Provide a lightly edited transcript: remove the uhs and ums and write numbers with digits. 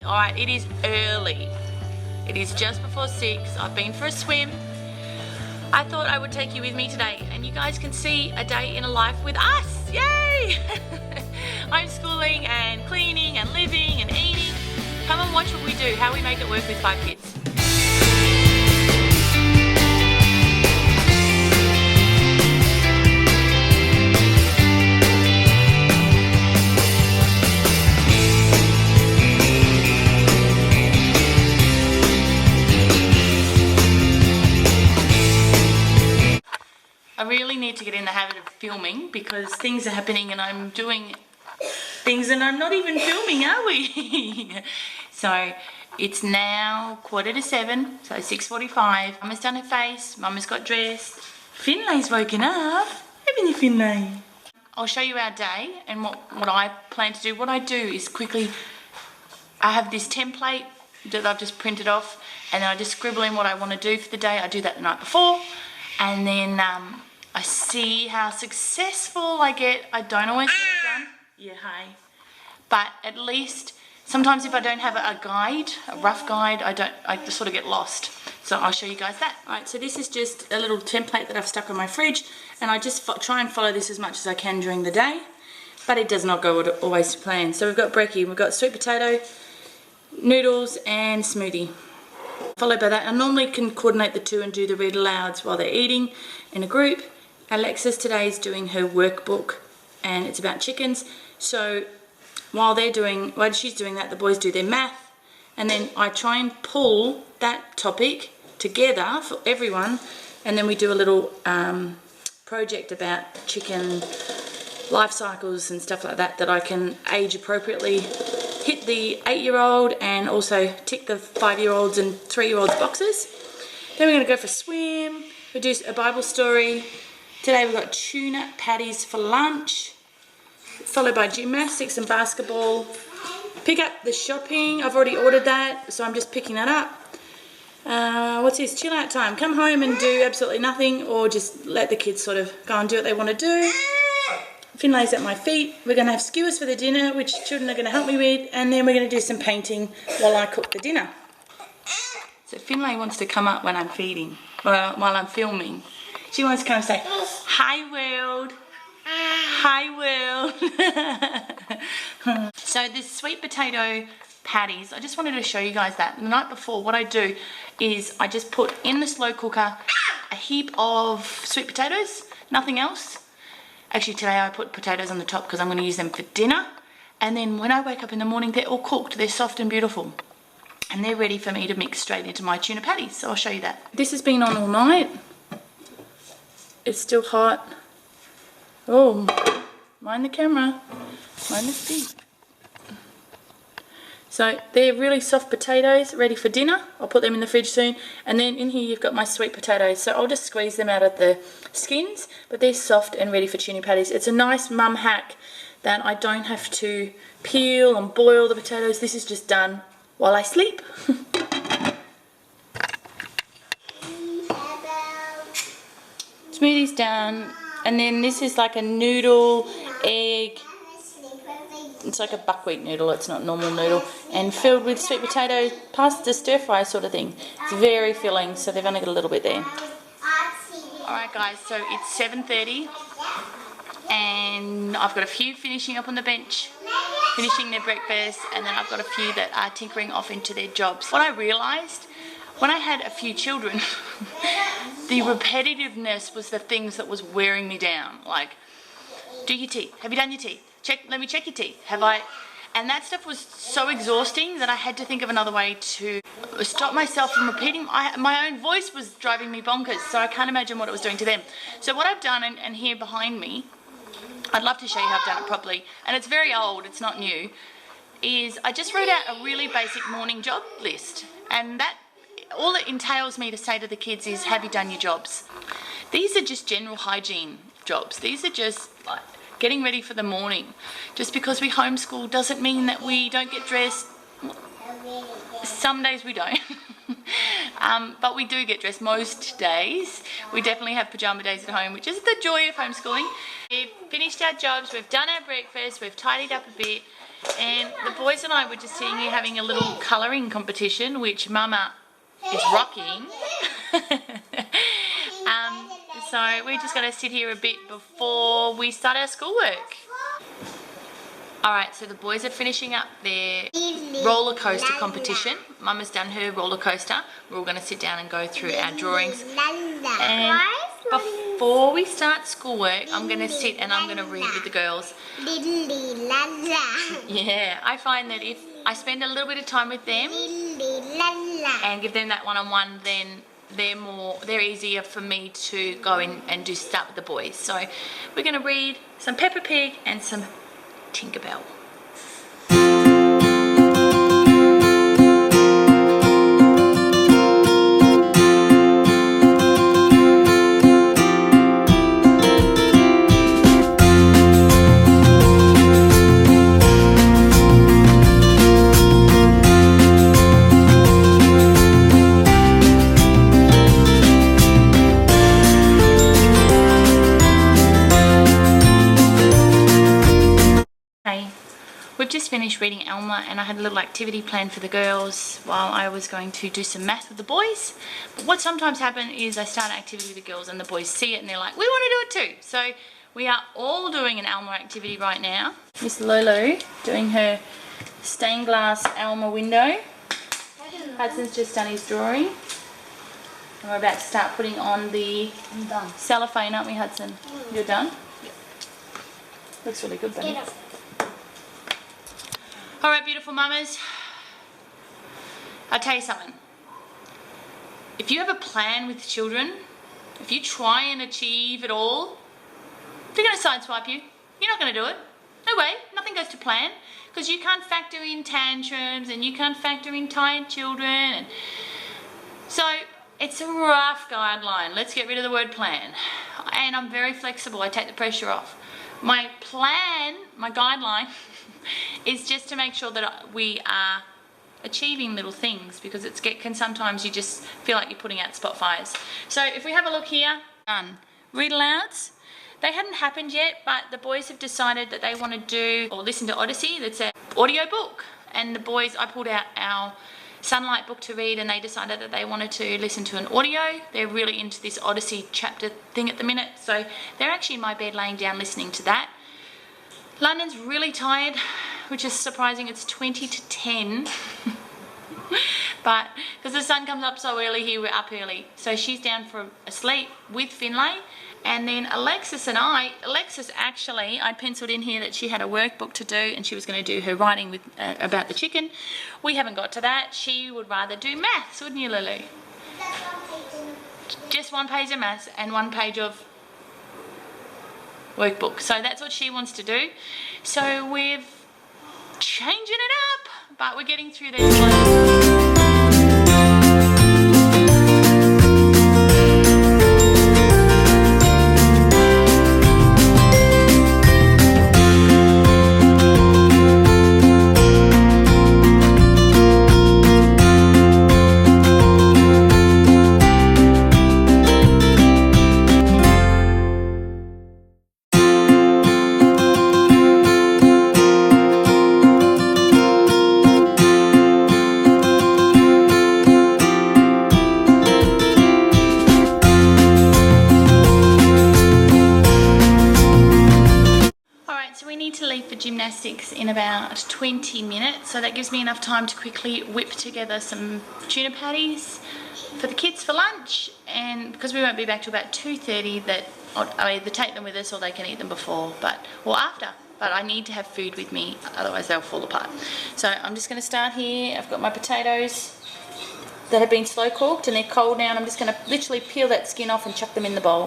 Alright, it is early. It is just before 6. I've been for a swim. I thought I would take you with me today and you guys can see a day in a life with us. Yay! Homeschooling and cleaning and living and eating. Come and watch what we do, how we make it work with 5 kids. I really need to get in the habit of filming because things are happening and I'm doing things and I'm not even filming, are we? So it's now 6:45, so 6:45. Mama's done her face, Mama's got dressed. Finlay's woken up. Haven't you, Finlay? I'll show you our day and what I plan to do. What I do is quickly, I have this template that I've just printed off and then I just scribble in what I want to do for the day. I do that the night before and then I see how successful I get. I don't always get it done. Yeah, hey. But at least, sometimes if I don't have a guide, a rough guide, I just sort of get lost. So I'll show you guys that. All right, so this is just a little template that I've stuck on my fridge and I just try and follow this as much as I can during the day, but it does not go always to plan. So we've got brekkie, we've got sweet potato, noodles and smoothie. Followed by that, I normally can coordinate the two and do the read alouds while they're eating in a group. Alexis today is doing her workbook and it's about chickens. So while she's doing that, the boys do their math and then I try and pull that topic together for everyone and then we do a little project about chicken life cycles and stuff like that I can age appropriately hit the 8-year-old and also tick the 5-year-olds and 3-year-olds boxes. Then we're going to go for a swim, we do a Bible story. Today we've got tuna patties for lunch, followed by gymnastics and basketball. Pick up the shopping, I've already ordered that, so I'm just picking that up. What's this? Chill out time. Come home and do absolutely nothing or just let the kids sort of go and do what they want to do. Finlay's at my feet. We're going to have skewers for the dinner, which children are going to help me with, and then we're going to do some painting while I cook the dinner. So Finlay wants to come up when I'm feeding, while I'm filming. She wants to come and say, "Hi world, hi world." So this sweet potato patties, I just wanted to show you guys that. The night before, what I do is I just put in the slow cooker a heap of sweet potatoes, nothing else. Actually today I put potatoes on the top because I'm going to use them for dinner. And then when I wake up in the morning, they're all cooked, they're soft and beautiful. And they're ready for me to mix straight into my tuna patties, so I'll show you that. This has been on all night. It's still hot. Oh, mind the camera, mind the stick. So they're really soft potatoes, ready for dinner. I'll put them in the fridge soon. And then in here you've got my sweet potatoes. So I'll just squeeze them out of the skins, but they're soft and ready for tuna patties. It's a nice mum hack that I don't have to peel and boil the potatoes. This is just done while I sleep. Smoothie's done, and then this is like a noodle, egg, it's like a buckwheat noodle, it's not normal noodle, and filled with sweet potato, pasta stir fry sort of thing. It's very filling, so they've only got a little bit there. Alright guys, so it's 7:30 and I've got a few finishing up on the bench, finishing their breakfast, and then I've got a few that are tinkering off into their jobs. What I realised, when I had a few children, the repetitiveness was the things that was wearing me down. Like, do your teeth. Have you done your teeth? Let me check your teeth. Have I? And that stuff was so exhausting that I had to think of another way to stop myself from repeating. My own voice was driving me bonkers, so I can't imagine what it was doing to them. So what I've done, and here behind me, I'd love to show you how I've done it properly, and it's very old, it's not new, is I just wrote out a really basic morning job list, and that all it entails me to say to the kids is, have you done your jobs? These are just general hygiene jobs. These are just like getting ready for the morning. Just because we homeschool doesn't mean that we don't get dressed. Some days we don't. But we do get dressed most days. We definitely have pajama days at home, which is the joy of homeschooling. We've finished our jobs, we've done our breakfast, we've tidied up a bit, And the boys and I were just sitting here having a little colouring competition, which Mama is rocking. So we're just going to sit here a bit before we start our schoolwork. Alright, so the boys are finishing up their roller coaster competition. Mama's done her roller coaster. We're all going to sit down and go through our drawings. And before we start schoolwork, I'm going to sit and I'm going to read with the girls. Yeah, I find that if I spend a little bit of time with them and give them that one-on-one, then they're easier for me to go in and do stuff with the boys. So we're going to read some Peppa Pig and some Tinkerbell. We've just finished reading Elmer and I had a little activity planned for the girls while I was going to do some math with the boys. But what sometimes happens is I start an activity with the girls and the boys see it and they're like, we want to do it too. So we are all doing an Elmer activity right now. Miss Lulu doing her stained glass Elmer window. Hudson's just done his drawing. And we're about to start putting on the cellophane, aren't we, Hudson? You're done? Yep. Looks really good, buddy. Alright, beautiful mamas, I'll tell you something. If you have a plan with children, if you try and achieve it all, they're going to sideswipe you. You're not going to do it. No way. Nothing goes to plan. Because you can't factor in tantrums and you can't factor in tired children. And so it's a rough guideline. Let's get rid of the word plan. And I'm very flexible. I take the pressure off. My plan, my guideline, is just to make sure that we are achieving little things, because can sometimes you just feel like you're putting out spot fires. So if we have a look here, read alouds. They hadn't happened yet, but the boys have decided that they want to do or listen to Odyssey. That's an audio book. And the boys, I pulled out our Sunlight book to read and they decided that they wanted to listen to an audio. They're really into this Odyssey chapter thing at the minute. So they're actually in my bed laying down listening to that. London's really tired, which is surprising. It's 20 to 10. But because the sun comes up so early here, we're up early. So she's down for a sleep with Finlay. And then Alexis actually, I penciled in here that she had a workbook to do and she was going to do her writing with about the chicken. We haven't got to that. She would rather do maths, wouldn't you, Lulu? Just one page of maths and one page of workbook. So that's what she wants to do. So we're changing it up, but we're getting through this. Gymnastics in about 20 minutes, so that gives me enough time to quickly whip together some tuna patties for the kids for lunch, and because we won't be back till about 2:30, that I either take them with us or they can eat them before or after, but I need to have food with me, otherwise they'll fall apart. So I'm just going to start here. I've got my potatoes that have been slow cooked and they're cold now, and I'm just going to literally peel that skin off and chuck them in the bowl.